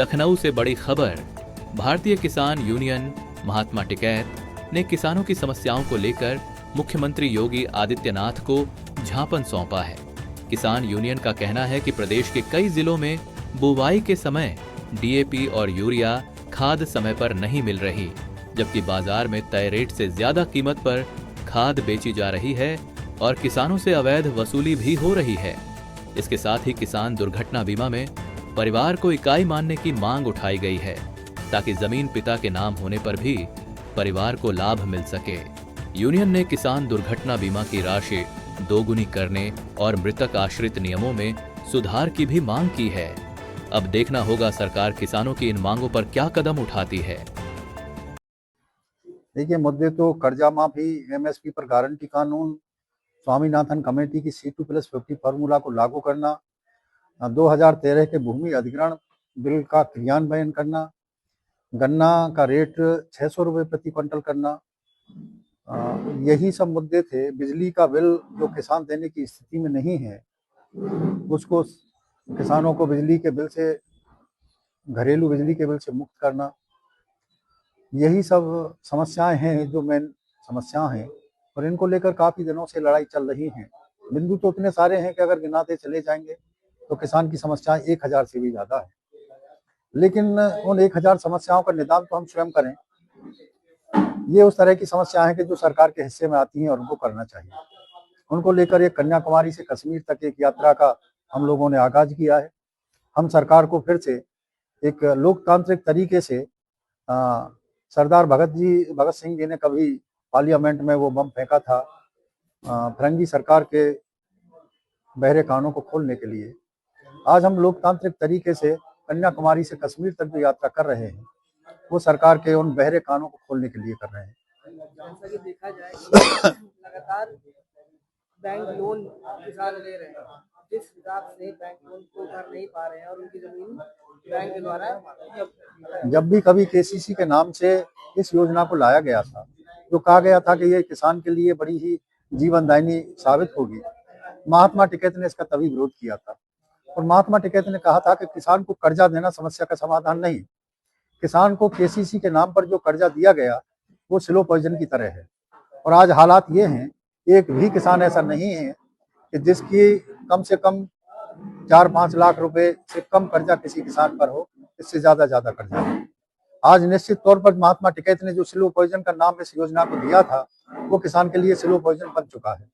लखनऊ से बड़ी खबर। भारतीय किसान यूनियन महात्मा टिकैत ने किसानों की समस्याओं को लेकर मुख्यमंत्री योगी आदित्यनाथ को ज्ञापन सौंपा है। किसान यूनियन का कहना है कि प्रदेश के कई जिलों में बुवाई के समय डीएपी और यूरिया खाद समय पर नहीं मिल रही, जबकि बाजार में तय रेट से ज्यादा कीमत पर खाद बेची जा रही है और किसानों से अवैध वसूली भी हो रही है। इसके साथ ही किसान दुर्घटना बीमा में परिवार को इकाई मानने की मांग उठाई गई है, ताकि जमीन पिता के नाम होने पर भी परिवार को लाभ मिल सके। यूनियन ने किसान दुर्घटना बीमा की राशि दोगुनी करने और मृतक आश्रित नियमों में सुधार की भी मांग की है। अब देखना होगा सरकार किसानों की इन मांगों पर क्या कदम उठाती है। देखिए, मुद्दे तो कर्जा माफी, एमएसपी पर गारंटी कानून, स्वामीनाथन कमेटी की C2+50 फार्मूला को लागू करना, 2013 के भूमि अधिग्रहण बिल का क्रियान्वयन करना, गन्ना का रेट 600 रुपये प्रति क्विंटल करना, यही सब मुद्दे थे। बिजली का बिल जो किसान देने की स्थिति में नहीं है, उसको किसानों को बिजली के बिल से, घरेलू बिजली के बिल से मुक्त करना, यही सब समस्याएं हैं जो मेन समस्या हैं, और इनको लेकर काफ़ी दिनों से लड़ाई चल रही है। बिंदु तो इतने सारे हैं कि अगर गिनाते चले जाएंगे तो किसान की समस्याएं 1000 से भी ज़्यादा है। लेकिन उन 1000 समस्याओं का निदान तो हम स्वयं करें। ये उस तरह की समस्याएं हैं कि जो सरकार के हिस्से में आती हैं और उनको करना चाहिए। उनको लेकर एक कन्याकुमारी से कश्मीर तक एक यात्रा का हम लोगों ने आगाज किया है। हम सरकार को फिर से एक लोकतांत्रिक तरीके से, सरदार भगत सिंह जी ने कभी पार्लियामेंट में वो बम फेंका था फिरंगी सरकार के बहरे कानों को खोलने के लिए, आज हम लोकतांत्रिक तरीके से कन्याकुमारी से कश्मीर तक जो यात्रा कर रहे हैं, वो सरकार के उन बहरे कानों को खोलने के लिए कर रहे हैं। जैसा कि देखा जाए कि लगातार बैंक लोन किसान ले रहे हैं, जिस हिसाब से बैंक लोन को भर नहीं पा रहे हैं और उनकी जमीन बैंक के द्वारा, जब भी कभी केसीसी के नाम से इस योजना को लाया गया था, जो कहा गया था कि ये किसान के लिए बड़ी ही जीवनदायिनी साबित होगी, महात्मा टिकैत ने इसका तभी विरोध किया था। और महात्मा टिकैत ने कहा था कि किसान को कर्जा देना समस्या का समाधान नहीं, किसान को केसीसी के नाम पर जो कर्जा दिया गया वो स्लो पॉइजन की तरह है। और आज हालात ये हैं, एक भी किसान ऐसा नहीं है कि जिसकी कम से कम 4-5 लाख रुपए से कम कर्जा किसी किसान पर हो, इससे ज्यादा कर्जा है। आज निश्चित तौर पर महात्मा टिकैत ने जो स्लो पॉइजन का नाम इस योजना को दिया था, वो किसान के लिए स्लो पॉइजन बन चुका है,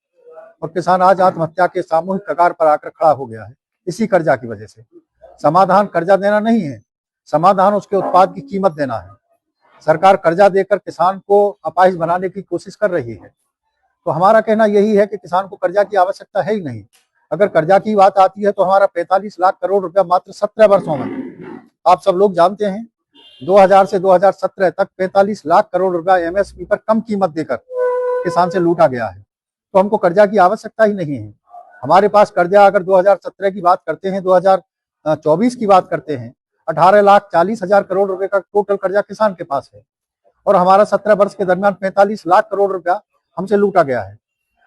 और किसान आज आत्महत्या के सामूहिक कगार पर आकर खड़ा हो गया है इसी कर्जा की वजह से। समाधान कर्जा देना नहीं है, समाधान उसके उत्पाद की कीमत देना है। सरकार कर्जा देकर किसान को अपाहिज बनाने की कोशिश कर रही है। तो हमारा कहना यही है कि किसान को कर्जा की आवश्यकता है ही नहीं। अगर कर्जा की बात आती है तो हमारा 45 लाख करोड़ रुपया मात्र 17 वर्षों में, आप सब लोग जानते हैं, 2000 से 2017 तक 45 लाख करोड़ रुपया एमएसपी पर कम कीमत देकर किसान से लूटा गया है। तो हमको कर्जा की आवश्यकता ही नहीं है। हमारे पास कर्जा, अगर 2017 की बात करते हैं, 2024 की बात करते हैं, 18,40,000 करोड़ रुपए का टोटल कर्जा किसान के पास है, और हमारा 17 वर्ष के दरमियान 45 लाख करोड़ रुपया हमसे लूटा गया है।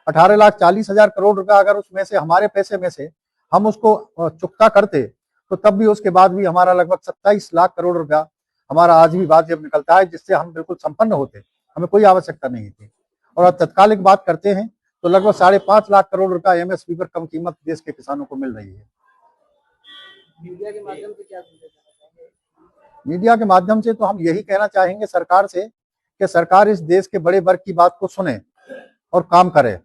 18,40,000 करोड़ रुपया अगर उसमें से हमारे पैसे में से हम उसको चुकता करते, तो तब भी उसके बाद भी हमारा लगभग 27 लाख करोड़ रुपया हमारा आज भी वाजिब निकलता है, जिससे हम बिल्कुल संपन्न होते, हमें कोई आवश्यकता नहीं थी। और अब तत्कालिक बात करते हैं तो लगभग 5.5 लाख करोड़ रुपया एमएसपी पर कम कीमत देश के किसानों को मिल रही है। मीडिया के माध्यम से क्या संदेश देना चाहेंगे? मीडिया के माध्यम से तो हम यही कहना चाहेंगे सरकार से कि सरकार इस देश के बड़े वर्ग की बात को सुने और काम करे,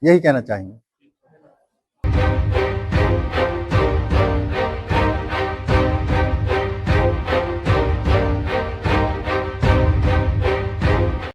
यही कहना चाहेंगे।